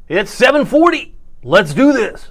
It's 7:40. Let's do this.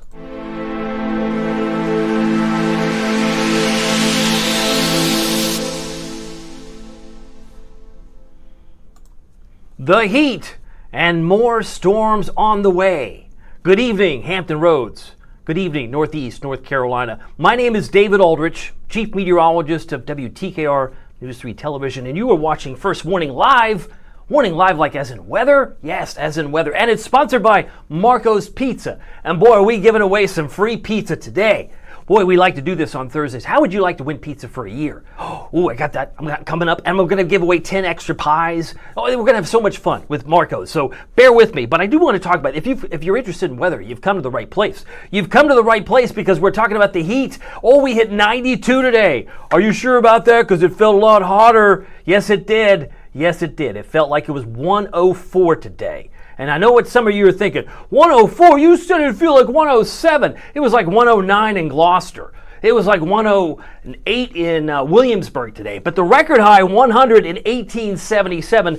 The heat and more storms on the way. Good evening, Hampton Roads. Good evening, Northeast North Carolina. My name is David Aldrich, Chief Meteorologist of WTKR News 3 Television, and you are watching First Warning Live. Warning Live like as in weather? Yes, as in weather. And it's sponsored by Marco's Pizza. And boy, are we giving away some free pizza today. Boy, we like to do this on Thursdays. How would you like to win pizza for a year? Oh, I got that. I'm coming up, and we're going to give away 10 extra pies. Oh, we're going to have so much fun with Marco's. So bear with me. But I do want to talk about, if you're interested in weather, you've come to the right place. You've come to the right place because we're talking about the heat. Oh, we hit 92 today. Are you sure about that? Because it felt a lot hotter. Yes, it did. Yes, it did. It felt like it was 104 today. And I know what some of you are thinking. 104? You said it feel like 107. It was like 109 in Gloucester. It was like 108 in Williamsburg today. But the record high, 100 in 1877.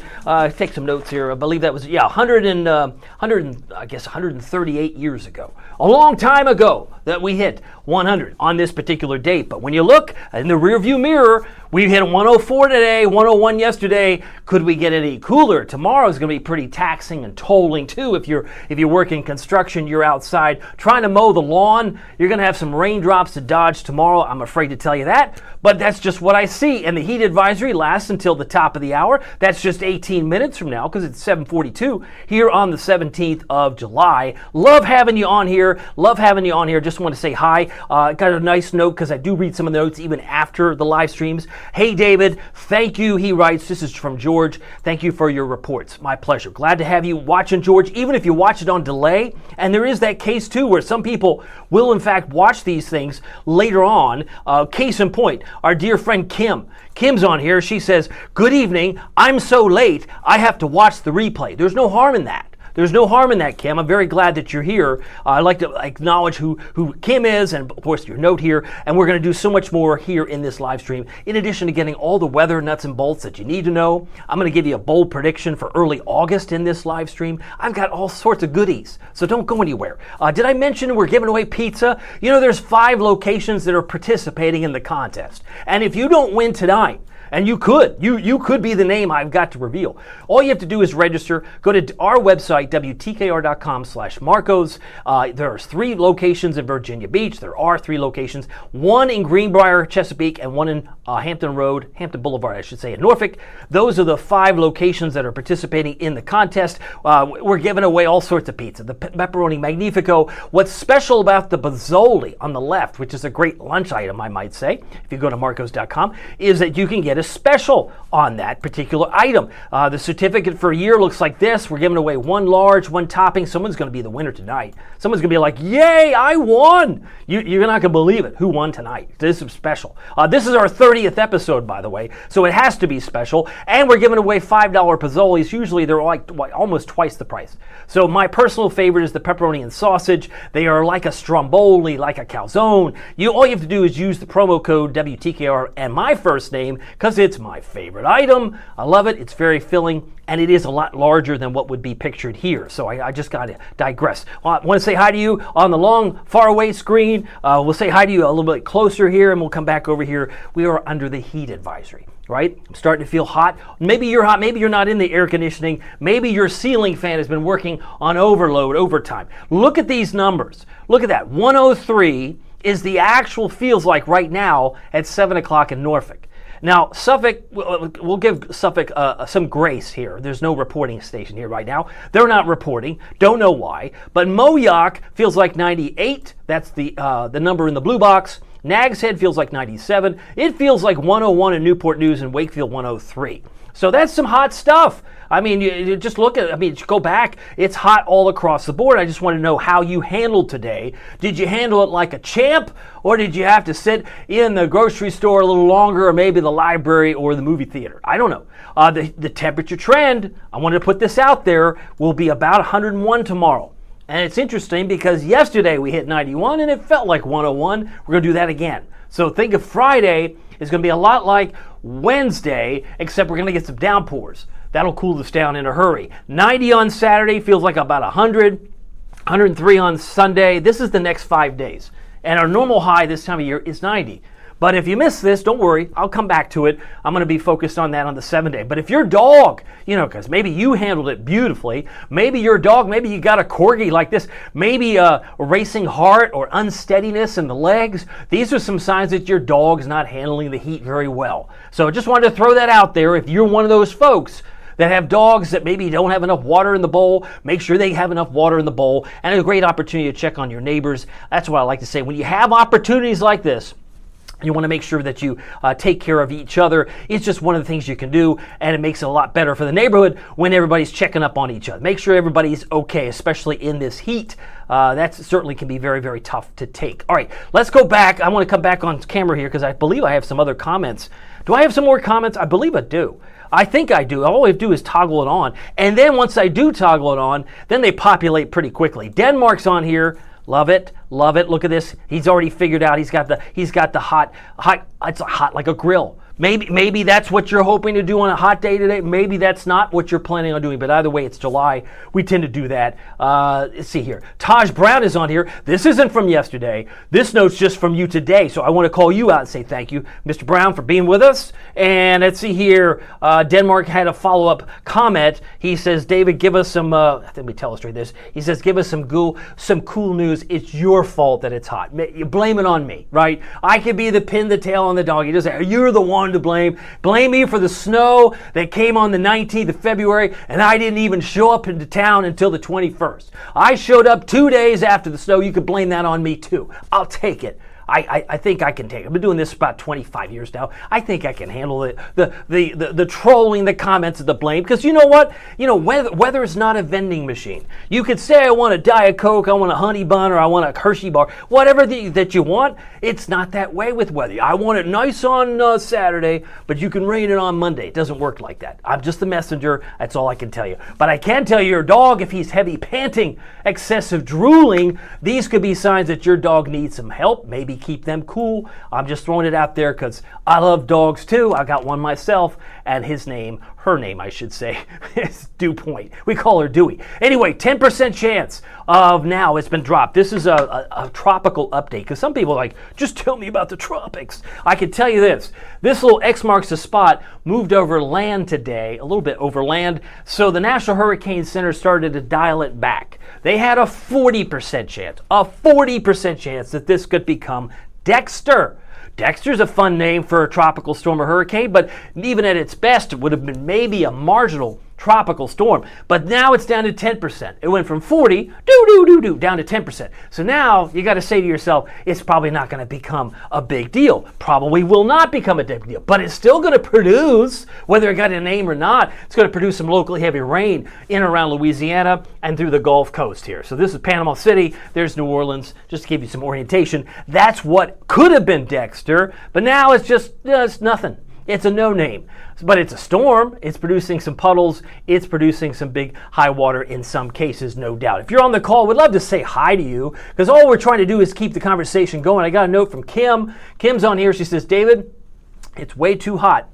Take some notes here. I believe that was, 138 years ago. A long time ago that we hit 100 on this particular date. But when you look in the rearview mirror, we hit 104 today, 101 yesterday. Could we get any cooler? Tomorrow is going to be pretty taxing and tolling too. If you're working construction, you're outside trying to mow the lawn, you're going to have some raindrops to dodge tomorrow. I'm afraid to tell you that, but that's just what I see. And the heat advisory lasts until the top of the hour. That's just 18 minutes from now because it's 7:42 here on the 17th of July. Love having you on here. Love having you on here. Just want to say hi. Got a nice note because I do read some of the notes even after the live streams. Hey, David, thank you. He writes, this is from George. Thank you for your reports. My pleasure. Glad to have you watching, George, even if you watch it on delay. And there is that case, too, where some people will, in fact, watch these things later on. Case in point, our dear friend Kim. Kim's on here. She says, good evening. I'm so late, I have to watch the replay. There's no harm in that. There's no harm in that, Kim. I'm very glad that you're here. I'd like to acknowledge who Kim is and, of course, your note here. And we're going to do so much more here in this live stream. In addition to getting all the weather nuts and bolts that you need to know, I'm going to give you a bold prediction for early August in this live stream. I've got all sorts of goodies, so don't go anywhere. Did I mention we're giving away pizza? You know, there's 5 locations that are participating in the contest. And if you don't win tonight, and you could be the name I've got to reveal. All you have to do is register. Go to our website, WTKR.com/Marcos. There's 3 locations in Virginia Beach. There are 3 locations. 1 in Greenbrier, Chesapeake, and 1 in Hampton Boulevard, I should say, in Norfolk. Those are the 5 locations that are participating in the contest. We're giving away all sorts of pizza. The Pepperoni Magnifico. What's special about the Bozzoli on the left, which is a great lunch item, I might say, if you go to Marcos.com, is that you can get a special on that particular item. The certificate for a year looks like this. We're giving away 1 large, 1 topping. Someone's going to be the winner tonight. Someone's going to be like, yay, I won. You're not going to believe it. Who won tonight? This is special. This is our 30th episode, by the way, so it has to be special. And we're giving away $5 Pozzolis. Usually they're like almost twice the price. So my personal favorite is the pepperoni and sausage. They are like a stromboli, like a calzone. All you have to do is use the promo code WTKR and my first name, because it's my favorite item. I love it. It's very filling, and it is a lot larger than what would be pictured here. So I just got to digress. I want to say hi to you on the long, far away screen. We'll say hi to you a little bit closer here, and we'll come back over here. We are under the heat advisory, right? I'm starting to feel hot. Maybe you're hot. Maybe you're not in the air conditioning. Maybe your ceiling fan has been working on overtime. Look at these numbers. Look at that. 103 is the actual feels like right now at 7 o'clock in Norfolk. Now, Suffolk, we'll give Suffolk some grace here. There's no reporting station here right now. They're not reporting. Don't know why. But Moyock feels like 98. That's the number in the blue box. Nags Head feels like 97. It feels like 101 in Newport News and Wakefield 103. So that's some hot stuff. I mean, you just look at it. Go back. It's hot all across the board. I just want to know how you handled today. Did you handle it like a champ, or did you have to sit in the grocery store a little longer, or maybe the library or the movie theater? I don't know. The temperature trend, I wanted to put this out there, will be about 101 tomorrow. And it's interesting because yesterday we hit 91 and it felt like 101. We're going to do that again. So think of Friday is going to be a lot like Wednesday, except we're going to get some downpours. That'll cool us down in a hurry. 90 on Saturday feels like about 100. 103 on Sunday. This is the next 5 days. And our normal high this time of year is 90. But if you miss this, don't worry. I'll come back to it. I'm going to be focused on that on the 7-day. But if your dog, because maybe you handled it beautifully, maybe your dog, maybe you got a corgi like this, maybe a racing heart or unsteadiness in the legs, these are some signs that your dog's not handling the heat very well. So just wanted to throw that out there. If you're one of those folks that have dogs that maybe don't have enough water in the bowl, make sure they have enough water in the bowl. And a great opportunity to check on your neighbors. That's what I like to say. When you have opportunities like this, you want to make sure that you take care of each other. It's just one of the things you can do, and it makes it a lot better for the neighborhood when everybody's checking up on each other. Make sure everybody's okay, especially in this heat. That certainly can be very, very tough to take. All right, let's go back. I want to come back on camera here because I believe I have some other comments. Do I have some more comments? I believe I do. I think I do. All I do is toggle it on. And then once I do toggle it on, then they populate pretty quickly. Denmark's on here. Love it. Love it. Look at this. He's already figured out he's got the hot, it's hot like a grill. Maybe that's what you're hoping to do on a hot day today. Maybe that's not what you're planning on doing. But either way, it's July. We tend to do that. Let's see here. Taj Brown is on here. This isn't from yesterday. This note's just from you today. So I want to call you out and say thank you, Mr. Brown, for being with us. And let's see here. Denmark had a follow-up comment. He says, David, give us some, let me illustrate this. He says, give us some cool news. It's your fault that it's hot. You blame it on me, right? I could be the pin the tail on the dog. You just say, you're the one to blame. Blame me for the snow that came on the 19th of February, and I didn't even show up into town until the 21st. I showed up 2 days after the snow. You could blame that on me too. I'll take it. I think I can take it. I've been doing this about 25 years now. I think I can handle it. The trolling, the comments, the blame. Because you know what? Weather is not a vending machine. You could say I want a Diet Coke, I want a honey bun, or I want a Hershey bar. Whatever that you want, it's not that way with weather. I want it nice on Saturday, but you can rain it on Monday. It doesn't work like that. I'm just the messenger. That's all I can tell you. But I can tell you your dog, if he's heavy panting, excessive drooling, these could be signs that your dog needs some help. Maybe keep them cool. I'm just throwing it out there because I love dogs too. I got one myself, and her name I should say, is Dew Point. We call her Dewey. Anyway, 10% chance of now it's been dropped. This is a tropical update because some people are like, just tell me about the tropics. I can tell you this. This little X marks the spot moved over land today, a little bit over land. So the National Hurricane Center started to dial it back. They had a 40% chance that this could become Dexter. Dexter's a fun name for a tropical storm or hurricane, but even at its best, it would have been maybe a marginal tropical storm. But now it's down to 10%. It went from 40, down to 10%. So now you got to say to yourself, it's probably not going to become a big deal. Probably will not become a big deal, but it's still going to produce, whether it got a name or not, it's going to produce some locally heavy rain in and around Louisiana and through the Gulf Coast here. So this is Panama City. There's New Orleans, just to give you some orientation. That's what could have been Dexter, but now it's nothing. It's a no name, but it's a storm. It's producing some puddles. It's producing some big high water in some cases, no doubt. If you're on the call, we'd love to say hi to you because all we're trying to do is keep the conversation going. I got a note from Kim. Kim's on here. She says, David, it's way too hot.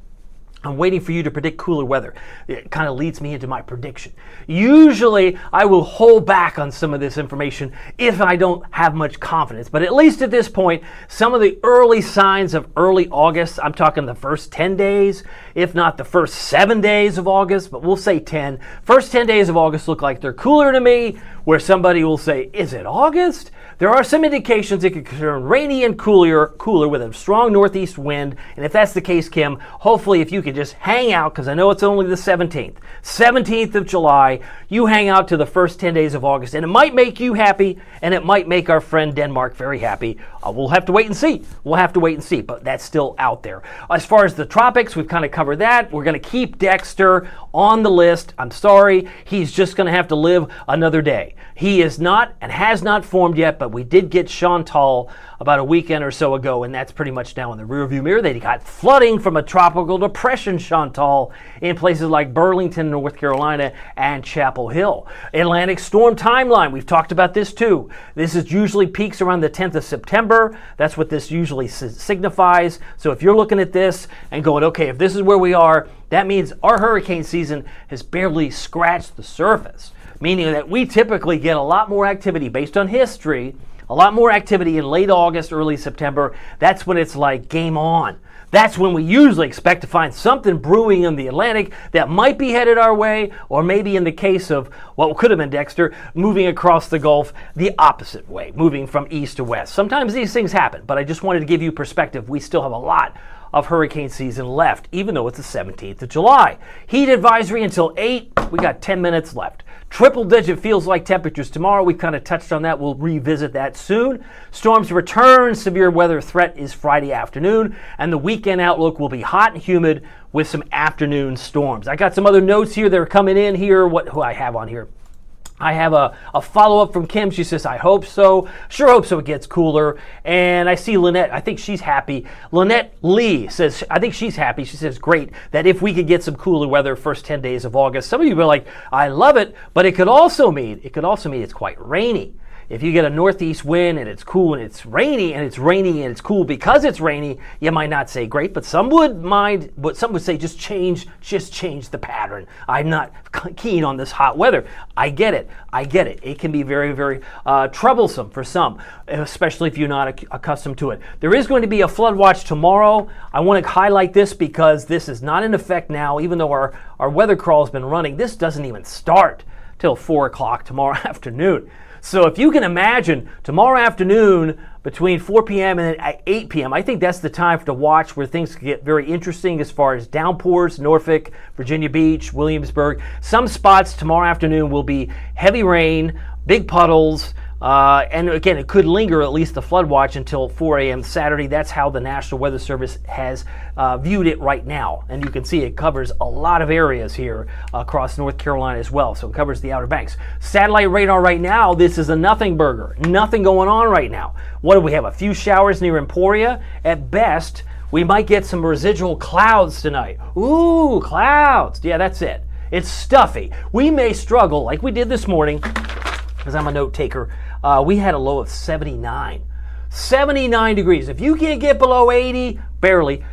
I'm waiting for you to predict cooler weather. It kind of leads me into my prediction. Usually, I will hold back on some of this information if I don't have much confidence. But at least at this point, some of the early signs of early August, I'm talking the first 10 days, if not the first 7 days of August, but we'll say 10. First 10 days of August look like they're cooler to me, where somebody will say, is it August? There are some indications it could turn rainy and cooler with a strong northeast wind. And if that's the case, Kim, hopefully if you could just hang out, because I know it's only the 17th of July, you hang out to the first 10 days of August. And it might make you happy, and it might make our friend Denmark very happy. We'll have to wait and see. But that's still out there. As far as the tropics, we've kind of covered that. We're going to keep Dexter on the list. I'm sorry. He's just going to have to live another day. He is not and has not formed yet, but we did get Chantal about a weekend or so ago, and that's pretty much now in the rearview mirror. They got flooding from a tropical depression, Chantal, in places like Burlington, North Carolina, and Chapel Hill. Atlantic storm timeline, we've talked about this too. This is usually peaks around the 10th of September. That's what this usually signifies. So if you're looking at this and going, okay, if this is where we are, that means our hurricane season has barely scratched the surface. meaning that we typically get a lot more activity based on history, a lot more activity in late August, early September. That's when it's like game on. That's when we usually expect to find something brewing in the Atlantic that might be headed our way, or maybe in the case of what could have been Dexter, moving across the Gulf the opposite way, moving from east to west. Sometimes these things happen, but I just wanted to give you perspective. We still have a lot of hurricane season left, even though it's the 17th of July. Heat advisory until 8. We got 10 minutes left. Triple digit feels like temperatures tomorrow. We kind of touched on that. We'll revisit that soon. Storms return. Severe weather threat is Friday afternoon. And the weekend outlook will be hot and humid with some afternoon storms. I got some other notes here that are coming in here. Who I have on here? I have a follow-up from Kim. She says, I hope so. Sure hope so it gets cooler. And I see Lynette. I think she's happy. Lynette Lee says, I think she's happy. She says, great, that if we could get some cooler weather first 10 days of August. Some of you are like, I love it, but it could also mean it's quite rainy. If you get a northeast wind and it's cool and it's rainy and it's cool because it's rainy, you might not say great, but some would mind, but some would say just change the pattern. I'm not keen on this hot weather. I get it. It can be very, very troublesome for some, especially if you're not accustomed to it. There is going to be a flood watch tomorrow. I want to highlight this because this is not in effect now, even though our weather crawl has been running. This doesn't even start till 4 o'clock tomorrow afternoon. So if you can imagine tomorrow afternoon between 4 p.m. and 8 p.m., I think that's the time to watch where things get very interesting as far as downpours, Norfolk, Virginia Beach, Williamsburg. Some spots tomorrow afternoon will be heavy rain, big puddles, and again, it could linger at least the flood watch until 4 a.m. Saturday. That's how the National Weather Service has viewed it right now. And you can see it covers a lot of areas here across North Carolina as well. So it covers the Outer Banks. Satellite radar right now, this is a nothing burger. Nothing going on right now. What do we have? A few showers near Emporia. At best, we might get some residual clouds tonight. Ooh, clouds. Yeah, that's it. It's stuffy. We may struggle like we did this morning, because I'm a note taker. We had a low of 79. 79 degrees. If you can't get below 80, barely,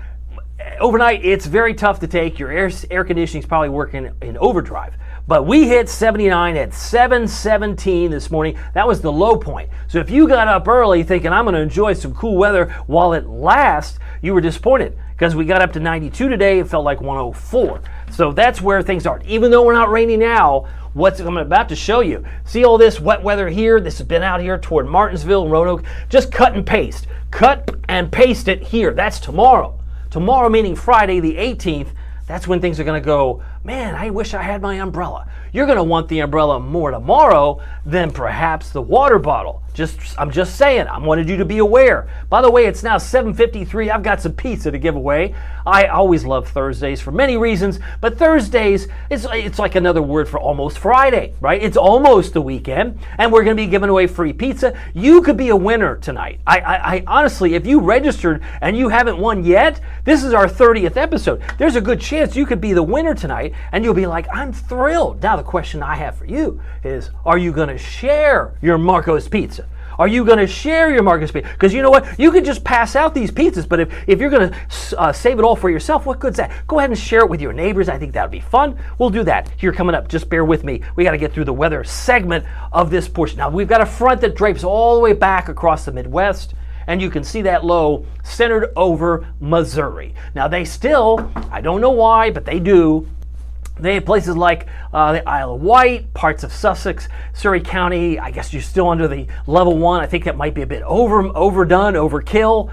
overnight it's very tough to take. Your air conditioning is probably working in overdrive. But we hit 79 at 7:17 this morning. That was the low point. So if you got up early thinking I'm going to enjoy some cool weather while it lasts, you were disappointed because we got up to 92 today. It felt like 104. So that's where things are. Even though we're not raining now, what I'm about to show you. See all this wet weather here? This has been out here toward Martinsville and Roanoke. Just cut and paste. Cut and paste it here. That's tomorrow. Tomorrow meaning Friday the 18th. That's when things are going to go, man, I wish I had my umbrella. You're going to want the umbrella more tomorrow than perhaps the water bottle. I'm just saying. I wanted you to be aware. By the way, it's now 7:53. I've got some pizza to give away. I always love Thursdays for many reasons, but Thursdays, it's like another word for almost Friday, right? It's almost the weekend, and we're going to be giving away free pizza. You could be a winner tonight. I honestly, if you registered and you haven't won yet, this is our 30th episode. There's a good chance you could be the winner tonight, and you'll be like, I'm thrilled. Now the question I have for you is, are you going to share your Marco's Pizza? Are you going to share your Marco's Pizza? Because you know what? You could just pass out these pizzas, but if you're going to save it all for yourself, what good's that? Go ahead and share it with your neighbors. I think that would be fun. We'll do that here coming up. Just bear with me. We got to get through the weather segment of this portion. Now, we've got a front that drapes all the way back across the Midwest, and you can see that low centered over Missouri. Now, they still, I don't know why, but they do. They have places like the Isle of Wight, parts of Sussex, Surrey County. I guess you're still under the level 1. I think that might be a bit overdone, overkill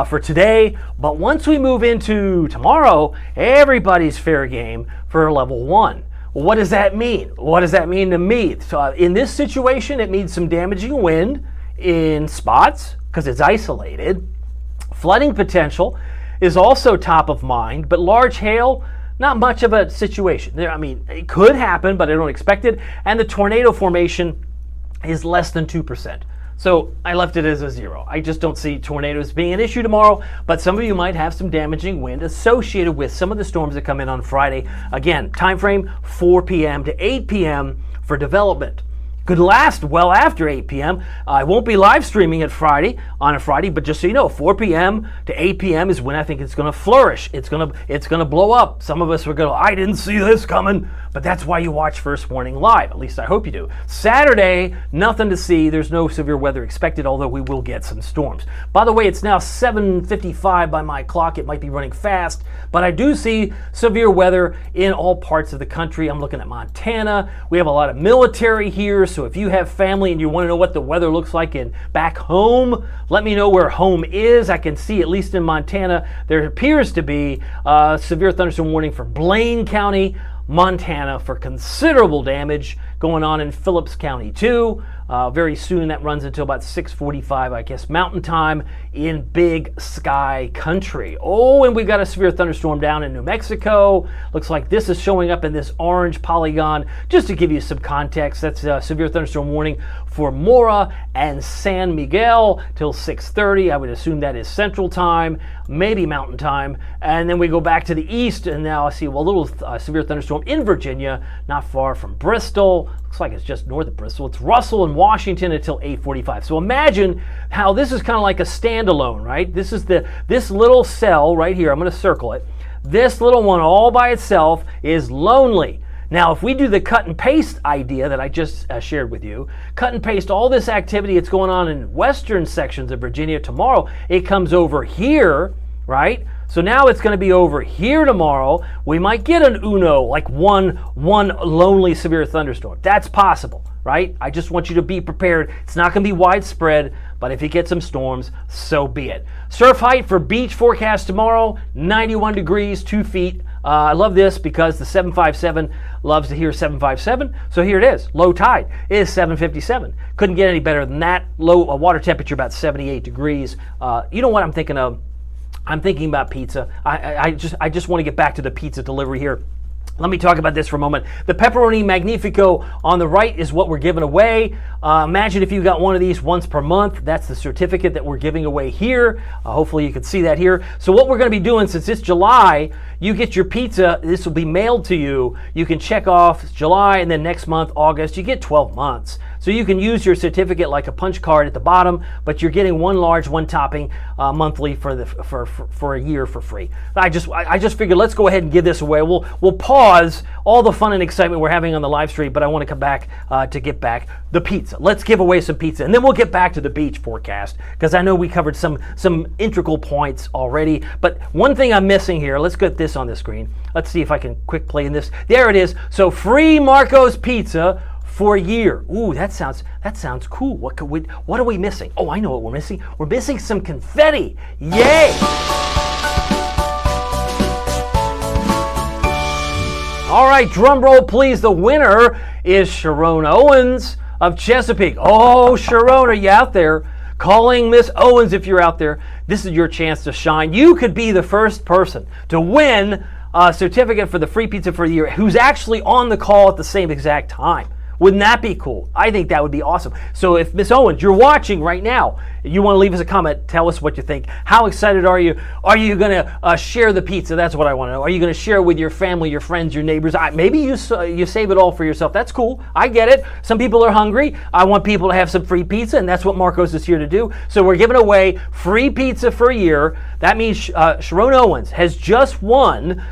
for today. But once we move into tomorrow, everybody's fair game for level 1. Well, what does that mean? What does that mean to me? So, in this situation, it means some damaging wind in spots because it's isolated. Flooding potential is also top of mind, but large hail, not much of a situation. I mean, it could happen, but I don't expect it. And the tornado formation is less than 2%. So I left it as a 0. I just don't see tornadoes being an issue tomorrow, but some of you might have some damaging wind associated with some of the storms that come in on Friday. Again, time frame 4 p.m. to 8 p.m. for development. could last well after 8 p.m. I won't be live streaming on a Friday, but just so you know, 4 p.m. to 8 p.m. is when I think it's going to flourish. It's going to blow up. Some of us are going to, I didn't see this coming, but that's why you watch First Warning live. At least I hope you do. Saturday, nothing to see. There's no severe weather expected, although we will get some storms. By the way, it's now 7:55 by my clock. It might be running fast, but I do see severe weather in all parts of the country. I'm looking at Montana. We have a lot of military here, so if you have family and you want to know what the weather looks like back home, let me know where home is. I can see, at least in Montana, there appears to be a severe thunderstorm warning for Blaine County, Montana, for considerable damage going on in Phillips County too. Very soon, that runs until about 6:45, I guess, Mountain Time in Big Sky Country. Oh, and we've got a severe thunderstorm down in New Mexico. Looks like this is showing up in this orange polygon. Just to give you some context, that's a severe thunderstorm warning for Mora and San Miguel till 6:30. I would assume that is Central Time, maybe Mountain Time. And then we go back to the east, and now I see a little severe thunderstorm in Virginia, not far from Bristol. Looks like it's just north of Bristol. It's Russell and Washington until 8:45. So imagine how this is kind of like a standalone, right? This is this little cell right here. I'm going to circle it. This little one all by itself is lonely. Now, if we do the cut and paste idea that I just shared with you, cut and paste all this activity that's going on in western sections of Virginia tomorrow, it comes over here, right? So now it's going to be over here tomorrow. We might get an Uno, like one lonely severe thunderstorm. That's possible, right? I just want you to be prepared. It's not going to be widespread, but if you get some storms, so be it. Surf height for beach forecast tomorrow, 91 degrees, 2 feet. I love this because the 757 loves to hear 757. So here it is. Low tide is 757. Couldn't get any better than that. Low water temperature about 78 degrees. You know what I'm thinking of? I'm thinking about pizza. I just want to get back to the pizza delivery here. Let me talk about this for a moment. The Pepperoni Magnifico on the right is what we're giving away. Imagine if you got one of these once per month. That's the certificate that we're giving away here. Hopefully you can see that here. So what we're going to be doing, since it's July, you get your pizza. This will be mailed to you. You can check off July, and then next month, August, you get 12 months. So you can use your certificate like a punch card at the bottom, but you're getting one large, one topping monthly for a year for free. I just figured let's go ahead and give this away. We'll pause all the fun and excitement we're having on the live stream, but I want to come back to get back the pizza. Let's give away some pizza, and then we'll get back to the beach forecast because I know we covered some integral points already. But one thing I'm missing here. Let's get this on the screen. Let's see if I can quick play in this. There it is. So free Marco's Pizza for a year. Ooh, that sounds cool. What are we missing? Oh, I know what we're missing. We're missing some confetti. Yay! All right, drum roll please. The winner is Sharon Owens of Chesapeake. Oh, Sharon, are you out there? Calling Miss Owens, if you're out there, this is your chance to shine. You could be the first person to win a certificate for the free pizza for the year who's actually on the call at the same exact time. Wouldn't that be cool? I think that would be awesome. So if Miss Owens, you're watching right now, you want to leave us a comment, tell us what you think. How excited are you? Are you going to share the pizza? That's what I want to know. Are you going to share it with your family, your friends, your neighbors? Maybe you save it all for yourself. That's cool. I get it. Some people are hungry. I want people to have some free pizza, and that's what Marcos is here to do. So we're giving away free pizza for a year. That means Sharon Owens has just won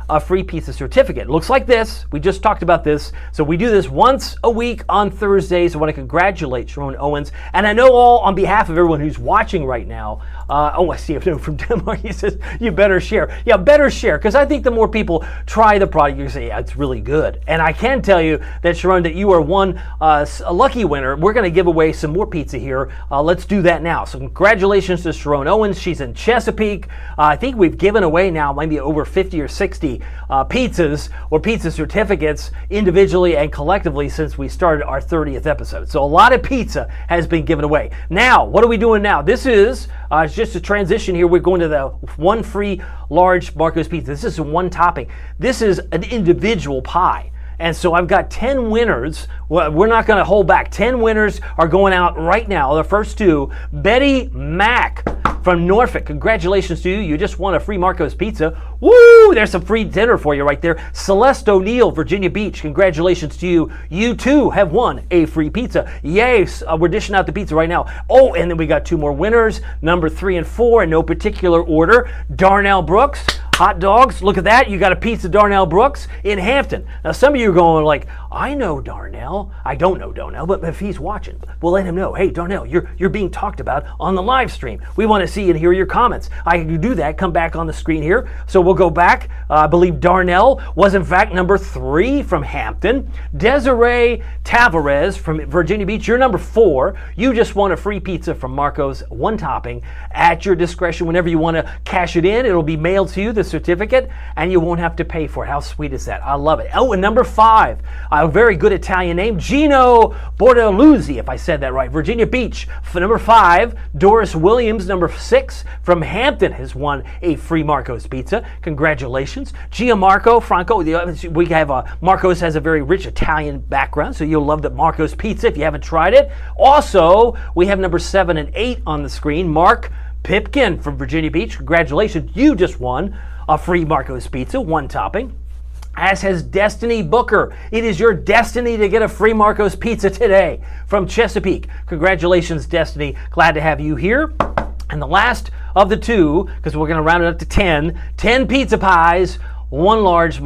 a free pizza certificate. It looks like this. We just talked about this. So we do this once a week on Thursdays. I want to congratulate Sharon Owens. And I know all on behalf of everyone who's watching right now. I see a note from Denmark. He says, you better share. Yeah, better share. Because I think the more people try the product, you say, yeah, it's really good. And I can tell you that, Sharon, that you are a lucky winner. We're going to give away some more pizza here. Let's do that now. So congratulations to Sharon Owens. She's in Chesapeake. I think we've given away now maybe over 50 or 60 pizzas or pizza certificates individually and collectively since we started our 30th episode. So a lot of pizza has been given away. Now, what are we doing now? This is just a transition here. We're going to the one free large Marco's Pizza. This is one topping. This is an individual pie. And so I've got 10 winners. We're not going to hold back. 10 winners are going out right now. The first two, Betty Mack from Norfolk. Congratulations to you. You just won a free Marco's Pizza. Woo! There's some free dinner for you right there. Celeste O'Neill, Virginia Beach. Congratulations to you. You too have won a free pizza. Yay! We're dishing out the pizza right now. Oh, and then we got two more winners, number 3 and 4 in no particular order. Darnell Brooks. Hot dogs, look at that. You got a pizza, Darnell Brooks, in Hampton. Now, some of you are going like, I know Darnell. I don't know Darnell, but if he's watching, we'll let him know. Hey, Darnell, you're being talked about on the live stream. We want to see and hear your comments. I can do that. Come back on the screen here. So we'll go back. I believe Darnell was, in fact, number 3 from Hampton. Desiree Tavares from Virginia Beach, you're number 4. You just won a free pizza from Marco's, one topping, at your discretion. Whenever you want to cash it in, it'll be mailed to you, the certificate, and you won't have to pay for it. How sweet is that? I love it. Oh, and number 5, a very good Italian name, Gino Bortoluzzi, if I said that right. Virginia Beach. For number 5, Doris Williams, number 6, from Hampton, has won a free Marco's Pizza. Congratulations. Gianmarco Franco, we have Marco's has a very rich Italian background, so you'll love the Marco's Pizza if you haven't tried it. Also, we have number 7 and 8 on the screen. Mark Pipkin from Virginia Beach. Congratulations. You just won a free Marco's Pizza, one topping. As has Destiny Booker. It is your destiny to get a free Marco's Pizza today from Chesapeake. Congratulations, Destiny. Glad to have you here. And the last of the 2, because we're going to round it up to 10 pizza pies, one large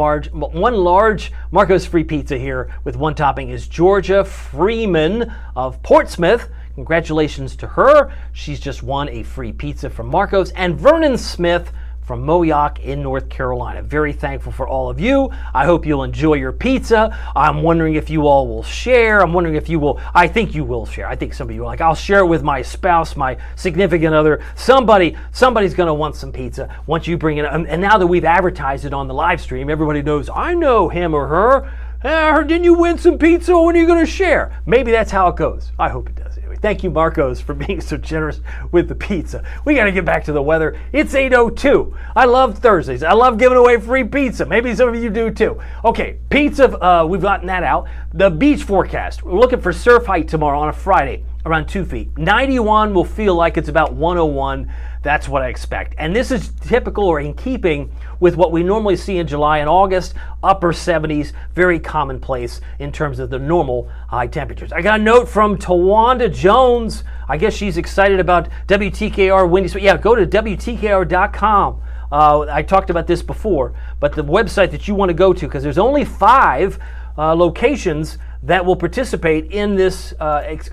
Marco's free pizza here with one topping is Georgia Freeman of Portsmouth. Congratulations to her. She's just won a free pizza from Marco's. And Vernon Smith from Moyock in North Carolina. Very thankful for all of you. I hope you'll enjoy your pizza. I'm wondering if you all will share. I'm wondering if you will. I think you will share. I think some of you are like, I'll share it with my spouse, my significant other. Somebody's going to want some pizza once you bring it. And now that we've advertised it on the live stream, everybody knows I know him or her. Didn't you win some pizza? When are you going to share? Maybe that's how it goes. I hope it does. Anyway, thank you, Marco's, for being so generous with the pizza. We got to get back to the weather. It's 8:02. I love Thursdays. I love giving away free pizza. Maybe some of you do too. Okay, pizza, we've gotten that out. The beach forecast. We're looking for surf height tomorrow on a Friday, around 2 feet. 91 will feel like it's about 101. That's what I expect. And this is typical or in keeping with what we normally see in July and August, upper 70s, very commonplace in terms of the normal high temperatures. I got a note from Tawanda Jones. I guess she's excited about WTKR windy. So yeah, go to WTKR.com. I talked about this before, but the website that you want to go to, because there's only 5 locations that will participate in this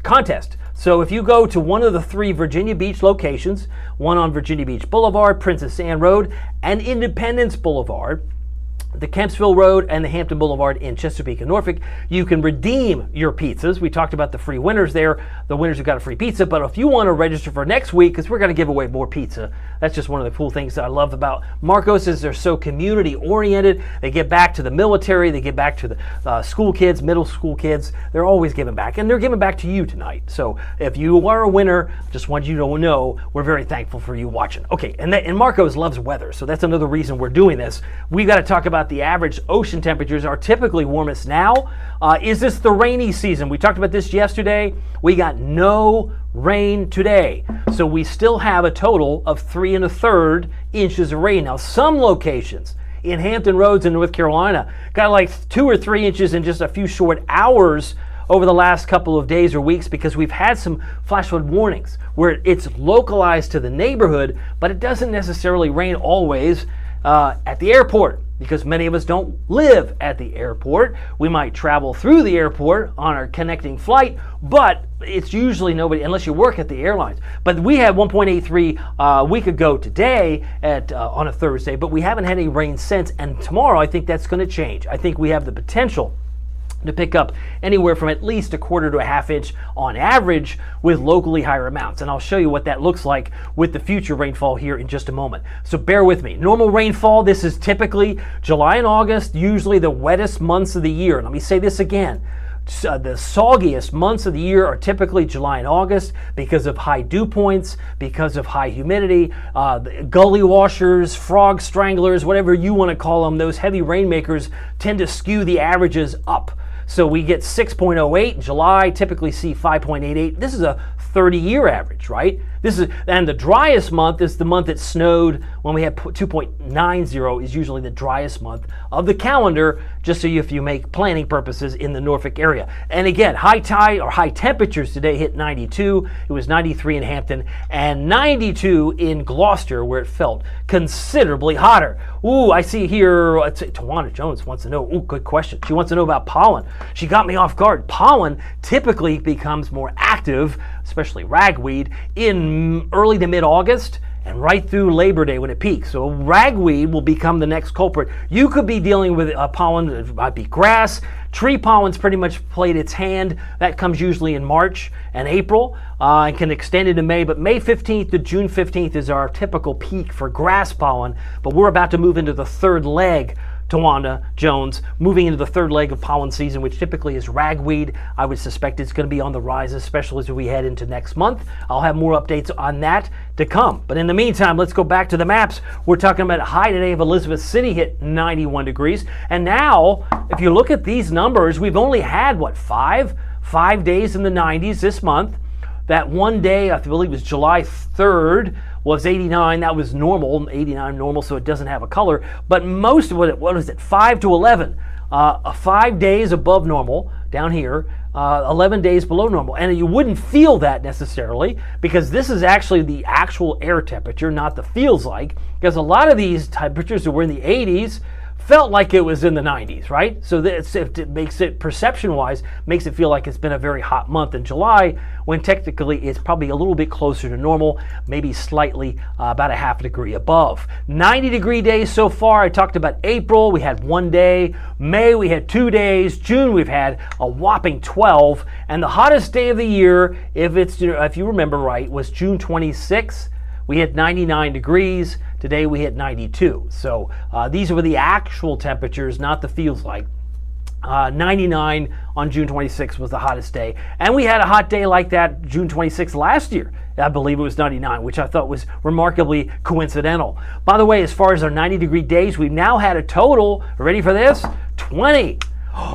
contest. So if you go to one of the 3 Virginia Beach locations, one on Virginia Beach Boulevard, Princess Anne Road, and Independence Boulevard, the Kempsville Road and the Hampton Boulevard in Chesapeake and Norfolk, you can redeem your pizzas. We talked about the free winners there, the winners who got a free pizza, but if you want to register for next week, because we're going to give away more pizza, that's just one of the cool things that I love about Marco's is they're so community oriented. They get back to the military, they get back to the school kids, middle school kids. They're always giving back, and they're giving back to you tonight. So if you are a winner, just want you to know we're very thankful for you watching. Okay, and Marco's loves weather, so that's another reason we're doing this. We've got to talk about the average ocean temperatures are typically warmest now. Is this the rainy season? We talked about this yesterday. We got no rain today. So we still have a total of 3 1/3 inches of rain. Now, some locations in Hampton Roads in North Carolina got like 2 or 3 inches in just a few short hours over the last couple of days or weeks, because we've had some flash flood warnings where it's localized to the neighborhood, but it doesn't necessarily rain always at the airport, because many of us don't live at the airport. We might travel through the airport on our connecting flight, but it's usually nobody, unless you work at the airlines. But we had 1.83 a week ago today on a Thursday, but we haven't had any rain since, and tomorrow I think that's going to change. I think we have the potential to pick up anywhere from at least 1/4 to 1/2 inch on average with locally higher amounts. And I'll show you what that looks like with the future rainfall here in just a moment. So bear with me. Normal rainfall, this is typically July and August, usually the wettest months of the year. Let me say this again. The soggiest months of the year are typically July and August because of high dew points, because of high humidity, gully washers, frog stranglers, whatever you want to call them. Those heavy rainmakers tend to skew the averages up. So we get 6.08 in July, typically see 5.88. This is a 30-year average, right? And the driest month is the month it snowed when we had 2.90 is usually the driest month of the calendar, just so if you make planning purposes in the Norfolk area. And again, high tide or high temperatures today hit 92. It was 93 in Hampton and 92 in Gloucester, where it felt considerably hotter. Ooh, I see here, Tawana Jones wants to know, good question. She wants to know about pollen. She got me off guard. Pollen typically becomes more active, especially ragweed, in early to mid-August and right through Labor Day when it peaks. So ragweed will become the next culprit. You could be dealing with pollen, it might be grass. Tree pollen's pretty much played its hand. That comes usually in March and April and can extend into May. But May 15th to June 15th is our typical peak for grass pollen. But we're about to move into the third leg, Tawanda Jones, moving into the third leg of pollen season, which typically is ragweed. I would suspect it's going to be on the rise, especially as we head into next month. I'll have more updates on that to come. But in the meantime, let's go back to the maps. We're talking about a high today of Elizabeth City hit 91 degrees. And now, if you look at these numbers, we've only had, five days in the 90s this month. That one day, I believe it was July 3rd, was 89. That was normal, 89 normal, so it doesn't have a color. But most of what was it, 5 to 11, 5 days above normal down here, 11 days below normal. And you wouldn't feel that necessarily, because this is actually the actual air temperature, not the feels like, because a lot of these temperatures that were in the 80s felt like it was in the 90s, right? So it makes it, perception-wise, makes it feel like it's been a very hot month in July, when technically it's probably a little bit closer to normal, maybe slightly about a half a degree above. 90-degree days so far. I talked about April, we had 1 day. May, we had 2 days. June, we've had a whopping 12. And the hottest day of the year, if you remember right, was June 26th. We hit 99 degrees. Today we hit 92. So these were the actual temperatures, not the feels like. 99 on June 26th was the hottest day. And we had a hot day like that June 26th last year. I believe it was 99, which I thought was remarkably coincidental. By the way, as far as our 90-degree days, we've now had a total, ready for this? 20.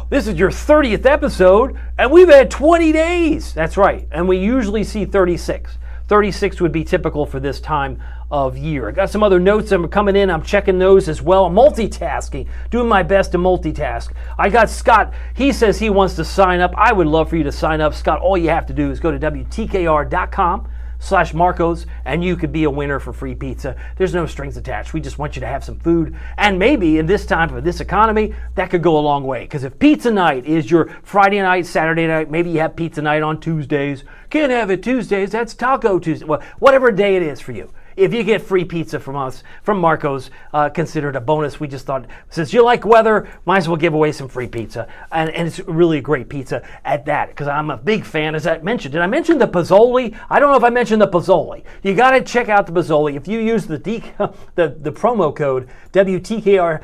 This is your 30th episode, and we've had 20 days. That's right. And we usually see 36. 36 would be typical for this time of year. I got some other notes that are coming in. I'm checking those as well. I'm multitasking, doing my best to multitask. I got Scott. He says he wants to sign up. I would love for you to sign up. Scott, all you have to do is go to WTKR.com/Marcos, and you could be a winner for free pizza. There's no strings attached. We just want you to have some food. And maybe in this time for this economy, that could go a long way. Because if pizza night is your Friday night, Saturday night, maybe you have pizza night on Tuesdays. Can't have it Tuesdays. That's Taco Tuesday. Well, whatever day it is for you. If you get free pizza from us, from Marcos, consider it a bonus. We just thought, since you like weather, might as well give away some free pizza. And it's really a great pizza at that, because I'm a big fan, as I mentioned. Did I mention the Pozzoli? I don't know if I mentioned the Pozzoli. You got to check out the Pozzoli. If you use the promo code WTKR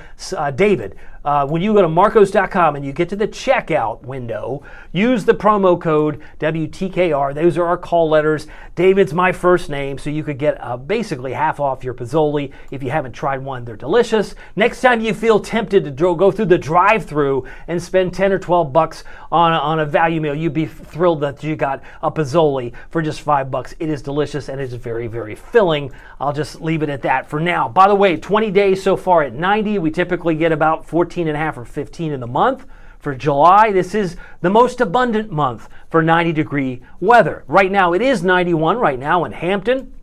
David, when you go to Marcos.com and you get to the checkout window, use the promo code WTKR. Those are our call letters. David's my first name, so you could get basically half off your Pozzoli. If you haven't tried one, they're delicious. Next time you feel tempted to go through the drive-thru and spend 10 or 12 bucks on a value meal, you'd be thrilled that you got a Pozzoli for just $5. It is delicious and it's very, very filling. I'll just leave it at that for now. By the way, 20 days so far at 90. We typically get about 14 and a half or 15 in the month. For July, this is the most abundant month for 90-degree weather. Right now, it is 91 right now in Hampton.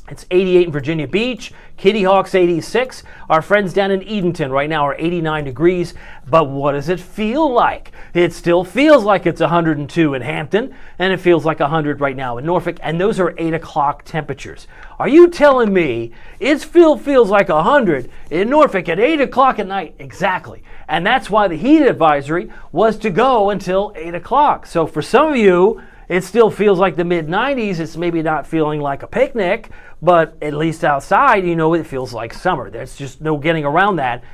It's 88 in Virginia Beach. Kitty Hawk's 86. Our friends down in Edenton right now are 89 degrees. But what does it feel like? It still feels like it's 102 in Hampton, and it feels like 100 right now in Norfolk, and those are 8 o'clock temperatures. Are you telling me it still feels like 100 in Norfolk at 8 o'clock at night? Exactly. And that's why the heat advisory was to go until 8 o'clock. So for some of you, it still feels like the mid-90s. It's maybe not feeling like a picnic, but at least outside, you know, it feels like summer. There's just no getting around that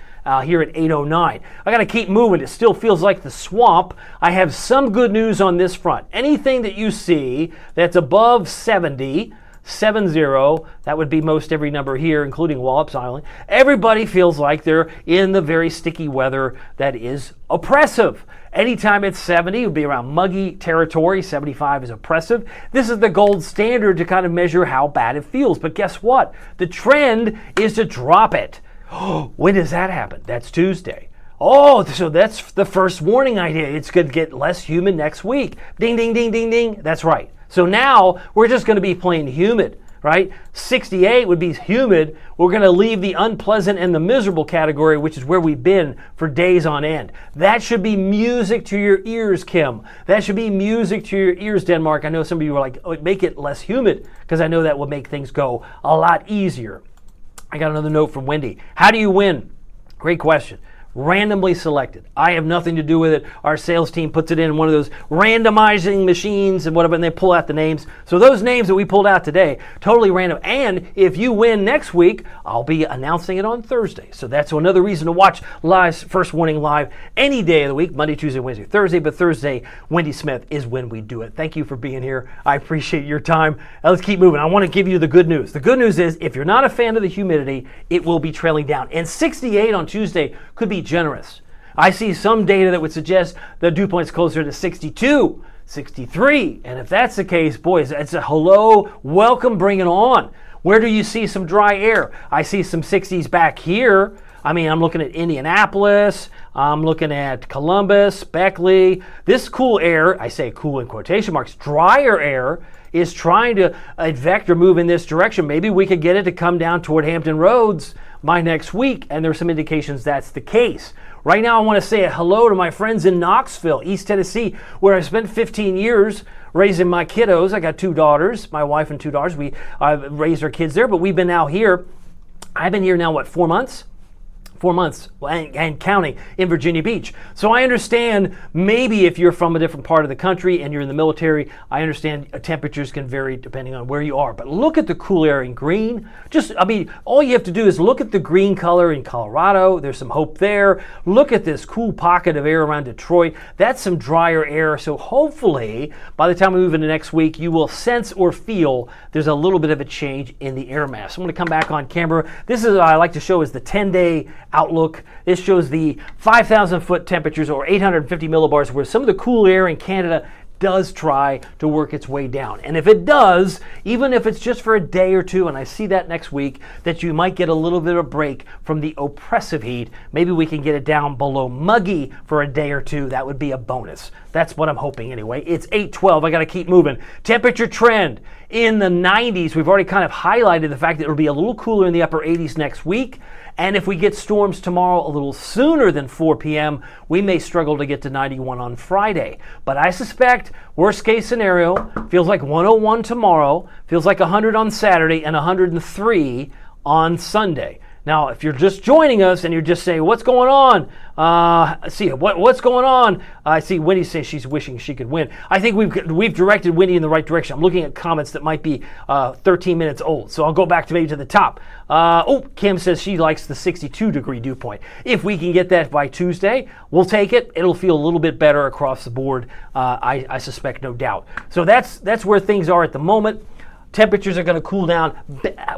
here at 8:09. I got to keep moving. It still feels like the swamp. I have some good news on this front. Anything that you see that's above 70, that would be most every number here, including Wallops Island. Everybody feels like they're in the very sticky weather that is oppressive. Anytime it's 70, it would be around muggy territory. 75 is oppressive. This is the gold standard to kind of measure how bad it feels. But guess what? The trend is to drop it. When does that happen? That's Tuesday. Oh, so that's the first warning idea. It's going to get less humid next week. Ding, ding, ding, ding, ding. That's right. So now we're just going to be plain humid, right? 68 would be humid. We're going to leave the unpleasant and the miserable category, which is where we've been for days on end. That should be music to your ears, Kim. That should be music to your ears, Denmark. I know some of you were like, oh, make it less humid, because I know that will make things go a lot easier. I got another note from Wendy. How do you win? Great question. Randomly selected. I have nothing to do with it. Our sales team puts it in one of those randomizing machines and whatever, and they pull out the names. So those names that we pulled out today, totally random. And if you win next week, I'll be announcing it on Thursday. So that's another reason to watch live, First Warning Live, any day of the week, Monday, Tuesday, Wednesday, Thursday. But Thursday, Wendy Smith is when we do it. Thank you for being here. I appreciate your time. Now let's keep moving. I want to give you the good news. The good news is if you're not a fan of the humidity, it will be trailing down. And 68 on Tuesday could be generous. I see some data that would suggest the dew point's closer to 62, 63. And if that's the case, boys, it's a hello, welcome, bring it on. Where do you see some dry air? I see some 60s back here. I mean, I'm looking at Indianapolis. I'm looking at Columbus, Beckley. This cool air, I say cool in quotation marks, drier air is trying to vector move in this direction. Maybe we could get it to come down toward Hampton Roads by next week, and there's some indications that's the case. Right now, I want to say a hello to my friends in Knoxville, East Tennessee, where I spent 15 years raising my kiddos. I got 2 daughters, my wife and 2 daughters. We raised our kids there, but we've been out here. I've been here now, what, 4 months? 4 months and counting in Virginia Beach. So I understand maybe if you're from a different part of the country and you're in the military, I understand temperatures can vary depending on where you are. But look at the cool air in green. All you have to do is look at the green color in Colorado. There's some hope there. Look at this cool pocket of air around Detroit. That's some drier air. So hopefully by the time we move into next week, you will sense or feel there's a little bit of a change in the air mass. I'm going to come back on camera. This is what I like to show is the 10-day outlook. This shows the 5,000 foot temperatures or 850 millibars where some of the cool air in Canada does try to work its way down. And if it does, even if it's just for a day or two, and I see that next week, that you might get a little bit of a break from the oppressive heat. Maybe we can get it down below muggy for a day or two. That would be a bonus. That's what I'm hoping anyway. It's 8:12. I got to keep moving. Temperature trend in the 90s. We've already kind of highlighted the fact that it'll be a little cooler in the upper 80s next week. And if we get storms tomorrow a little sooner than 4 p.m., we may struggle to get to 91 on Friday. But I suspect, worst case scenario, feels like 101 tomorrow, feels like 100 on Saturday, and 103 on Sunday. Now, if you're just joining us and you're just saying, what's going on? What's going on? I see Wendy says she's wishing she could win. I think we've directed Wendy in the right direction. I'm looking at comments that might be 13 minutes old. So I'll go back to maybe to the top. Kim says she likes the 62 degree dew point. If we can get that by Tuesday, we'll take it. It'll feel a little bit better across the board. I suspect, no doubt. So that's where things are at the moment. Temperatures are going to cool down.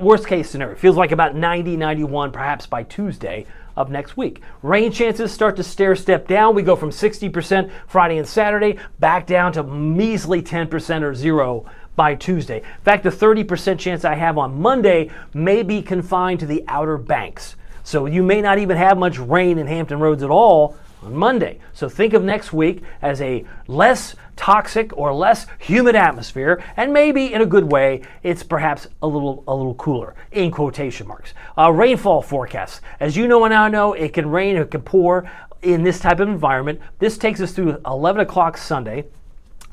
Worst case scenario, feels like about 90, 91 perhaps by Tuesday of next week. Rain chances start to stair step down. We go from 60% Friday and Saturday back down to measly 10% or 0 by Tuesday. In fact, the 30% chance I have on Monday may be confined to the Outer Banks. So you may not even have much rain in Hampton Roads at all on Monday. So think of next week as a less toxic or less humid atmosphere, and maybe in a good way, it's perhaps a little cooler, in quotation marks. Rainfall forecasts. As you know and I know, it can rain, it can pour in this type of environment. This takes us through 11 o'clock Sunday.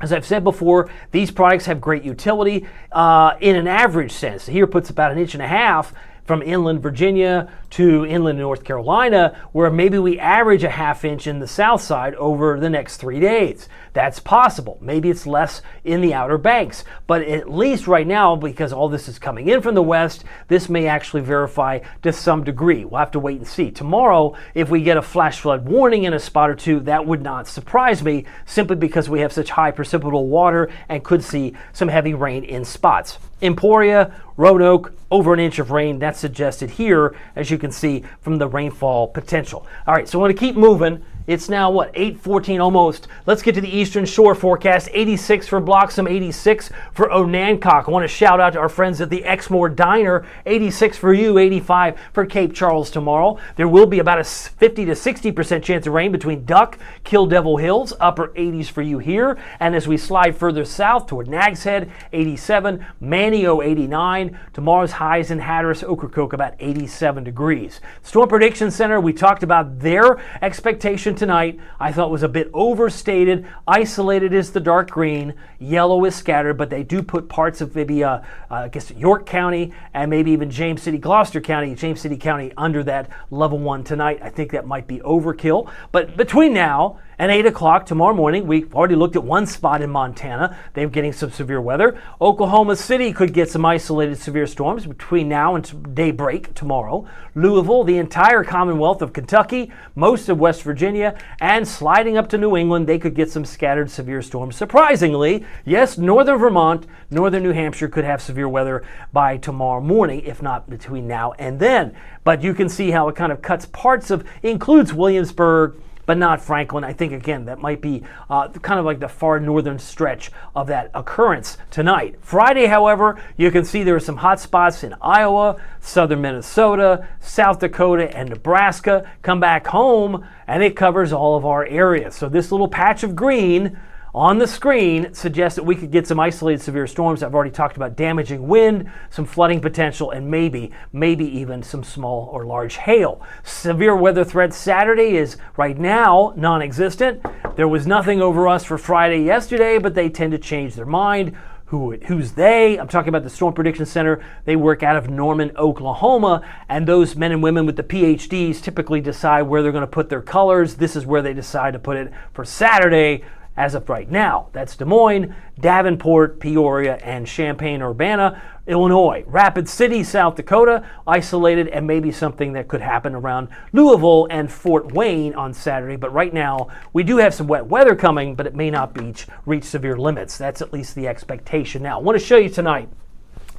As I've said before, these products have great utility in an average sense. Here puts about 1.5 inches from inland Virginia to inland North Carolina, where maybe we average a 1/2 inch in the south side over the next 3 days. That's possible. Maybe it's less in the Outer Banks, but at least right now, because all this is coming in from the west, this may actually verify to some degree. We'll have to wait and see. Tomorrow, if we get a flash flood warning in a spot or two, that would not surprise me, simply because we have such high precipitable water and could see some heavy rain in spots. Emporia, Roanoke, over 1 inch of rain. That's suggested here, as you can see from the rainfall potential. All right, so I want to keep moving. It's now, what, 8:14 almost. Let's get to the Eastern Shore forecast. 86 for Bloxham, 86 for Onancock. I want to shout out to our friends at the Exmoor Diner. 86 for you, 85 for Cape Charles tomorrow. There will be about a 50 to 60% chance of rain between Duck, Kill Devil Hills, upper 80s for you here. And as we slide further south toward Nags Head, 87, Manio, 89. Tomorrow's highs in Hatteras, Ocracoke, about 87 degrees. Storm Prediction Center, we talked about their expectation tonight. I thought was a bit overstated. Isolated is the dark green, yellow is scattered, but they do put parts of maybe I guess York County and maybe even James City, Gloucester County, James City County under that level 1 tonight. I think that might be overkill. But between now and 8 o'clock tomorrow morning, we've already looked at one spot in Montana. They're getting some severe weather. Oklahoma City could get some isolated severe storms between now and daybreak tomorrow. Louisville, the entire Commonwealth of Kentucky, most of West Virginia, and sliding up to New England, they could get some scattered severe storms. Surprisingly, yes, northern Vermont, northern New Hampshire could have severe weather by tomorrow morning, if not between now and then. But you can see how it kind of cuts parts of, includes Williamsburg, but not Franklin. I think, again, that might be kind of like the far northern stretch of that occurrence tonight. Friday, however, you can see there are some hot spots in Iowa, southern Minnesota, South Dakota, and Nebraska. Come back home, and it covers all of our areas. So this little patch of green on the screen suggests that we could get some isolated severe storms. I've already talked about damaging wind, some flooding potential, and maybe even some small or large hail. Severe weather threat Saturday is right now non-existent. There was nothing over us for Friday yesterday, but they tend to change their mind. Who's they? I'm talking about the Storm Prediction Center. They work out of Norman, Oklahoma, and those men and women with the PhDs typically decide where they're going to put their colors. This is where they decide to put it for Saturday. As of right now, that's Des Moines, Davenport, Peoria, and Champaign-Urbana, Illinois. Rapid City, South Dakota, isolated, and maybe something that could happen around Louisville and Fort Wayne on Saturday. But right now, we do have some wet weather coming, but it may not reach severe limits. That's at least the expectation. Now, I want to show you tonight.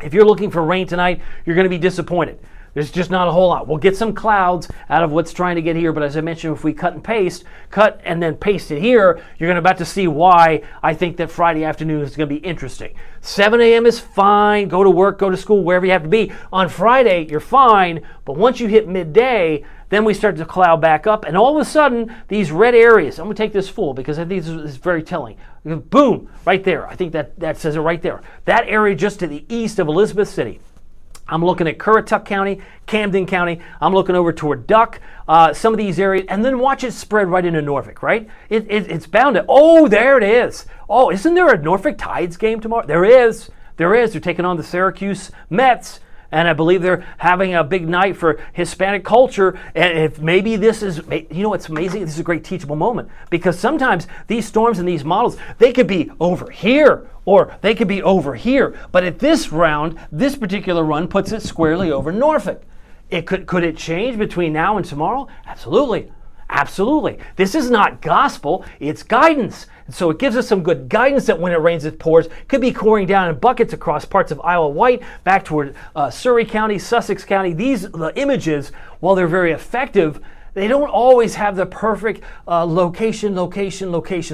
If you're looking for rain tonight, you're going to be disappointed. There's just not a whole lot. We'll get some clouds out of what's trying to get here, but as I mentioned, if we cut and then paste it here, you're going to about to see why I think that Friday afternoon is going to be interesting. 7 a.m. is fine. Go to work, go to school, wherever you have to be. On Friday, you're fine, but once you hit midday, then we start to cloud back up, and all of a sudden, these red areas, I'm going to take this full because I think this is very telling. Boom, right there. I think that says it right there. That area just to the east of Elizabeth City. I'm looking at Currituck County, Camden County. I'm looking over toward Duck, some of these areas, and then watch it spread right into Norfolk, right? It's bound to, oh, there it is. Oh, isn't there a Norfolk Tides game tomorrow? There is. They're taking on the Syracuse Mets. And I believe they're having a big night for Hispanic culture. And if maybe this is, you know what's amazing? This is a great teachable moment. Because sometimes these storms and these models, they could be over here or they could be over here. But at this round, this particular run puts it squarely over Norfolk. Could it change between now and tomorrow? Absolutely. Absolutely. This is not gospel, it's guidance. And so it gives us some good guidance that when it rains, it pours. Could be pouring down in buckets across parts of Isle of Wight, back toward Surrey County, Sussex County. The images, while they're very effective, they don't always have the perfect location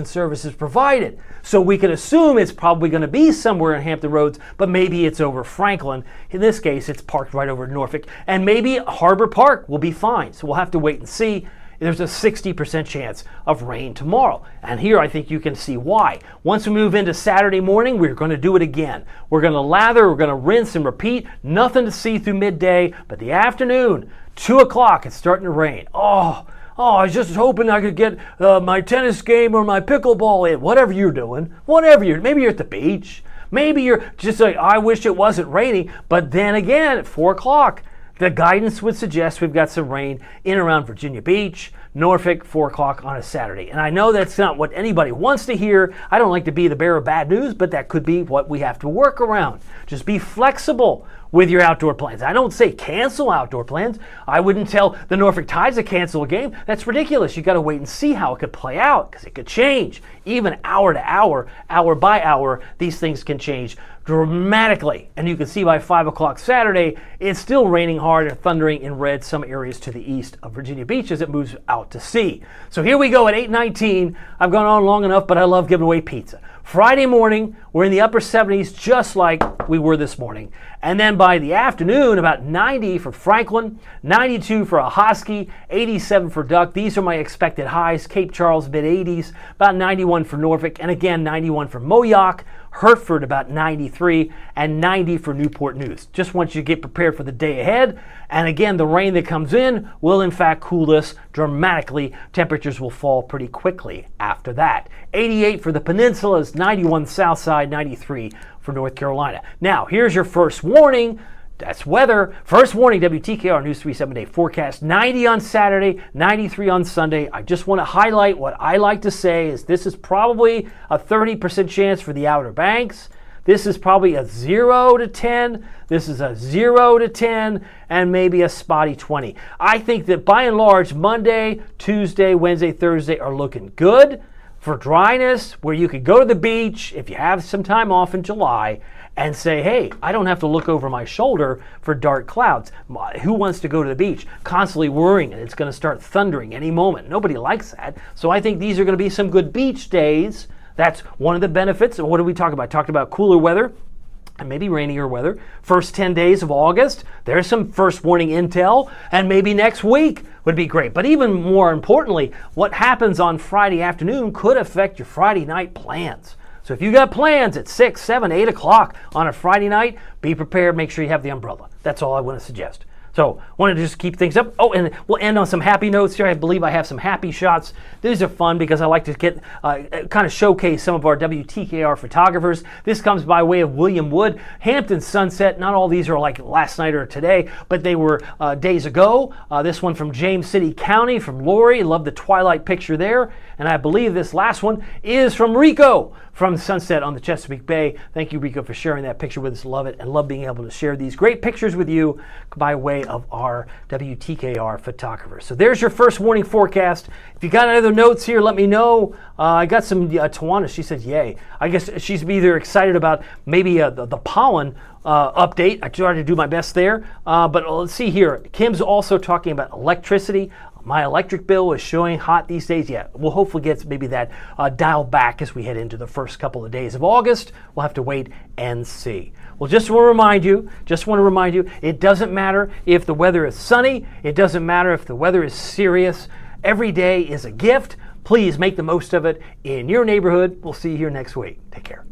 services provided. So we can assume it's probably going to be somewhere in Hampton Roads, but maybe it's over Franklin. In this case, it's parked right over Norfolk. And maybe Harbor Park will be fine. So we'll have to wait and see. There's a 60% chance of rain tomorrow. And here I think you can see why. Once we move into Saturday morning, we're going to do it again. We're going to lather, we're going to rinse and repeat. Nothing to see through midday, but the afternoon, 2 o'clock, it's starting to rain. Oh, I was just hoping I could get my tennis game or my pickleball in. Whatever you're doing, maybe you're at the beach. Maybe you're just like, I wish it wasn't raining. But then again, at 4 o'clock, the guidance would suggest we've got some rain in around Virginia Beach, Norfolk, 4 o'clock on a Saturday. And I know that's not what anybody wants to hear. I don't like to be the bearer of bad news, but that could be what we have to work around. Just be flexible. with your outdoor plans. I don't say cancel outdoor plans. I wouldn't tell the Norfolk Tides to cancel a game. That's ridiculous. You got to wait and see how it could play out because it could change. Even hour to hour by hour, these things can change dramatically. And you can see by 5 o'clock Saturday, it's still raining hard and thundering in red some areas to the east of Virginia Beach as it moves out to sea. So here we go at 8:19. I've gone on long enough, but I love giving away pizza. Friday morning, we're in the upper 70s, just like we were this morning. And then by the afternoon, about 90 for Franklin, 92 for Ahoskie, 87 for Duck. These are my expected highs. Cape Charles, mid-80s, about 91 for Norfolk, and again, 91 for Moyock. Hertford about 93, and 90 for Newport News. Just want you to get prepared for the day ahead. And again, the rain that comes in will in fact cool us dramatically. Temperatures will fall pretty quickly after that. 88 for the peninsulas, 91 south side, 93 for North Carolina. Now, here's your first warning. That's weather. First warning, WTKR News 3 7-day forecast. 90 on Saturday, 93 on Sunday. I just want to highlight what I like to say is this is probably a 30% chance for the Outer Banks. This is probably a 0 to 10. This is a 0 to 10 and maybe a spotty 20. I think that by and large, Monday, Tuesday, Wednesday, Thursday are looking good for dryness, where you could go to the beach if you have some time off in July and say, hey, I don't have to look over my shoulder for dark clouds. Who wants to go to the beach constantly worrying that it's going to start thundering any moment? Nobody likes that. So I think these are going to be some good beach days. That's one of the benefits. And what did we talk about? Talked about cooler weather and maybe rainier weather. First 10 days of August, there's some first warning intel, and maybe next week would be great. But even more importantly, what happens on Friday afternoon could affect your Friday night plans. So if you got plans at 6, 7, 8 o'clock on a Friday night, be prepared. Make sure you have the umbrella. That's all I want to suggest. So wanted to just keep things up. Oh, and we'll end on some happy notes here. I believe I have some happy shots. These are fun because I like to get kind of showcase some of our WTKR photographers. This comes by way of William Wood. Hampton sunset. Not all these are like last night or today, but they were days ago. This one from James City County, from Lori. Love the twilight picture there. And I believe this last one is from Rico from sunset on the Chesapeake Bay. Thank you, Rico, for sharing that picture with us. Love it, and love being able to share these great pictures with you by way of our WTKR photographers. So there's your first warning forecast. If you got other notes here, let me know. I got some, Tawana, she said yay. I guess she's either excited about maybe the pollen update. I tried to do my best there. But let's see here. Kim's also talking about electricity. My electric bill is showing hot these days. Yeah, we'll hopefully get maybe that dialed back as we head into the first couple of days of August. We'll have to wait and see. Well, just want to remind you, it doesn't matter if the weather is sunny. It doesn't matter if the weather is serious. Every day is a gift. Please make the most of it in your neighborhood. We'll see you here next week. Take care.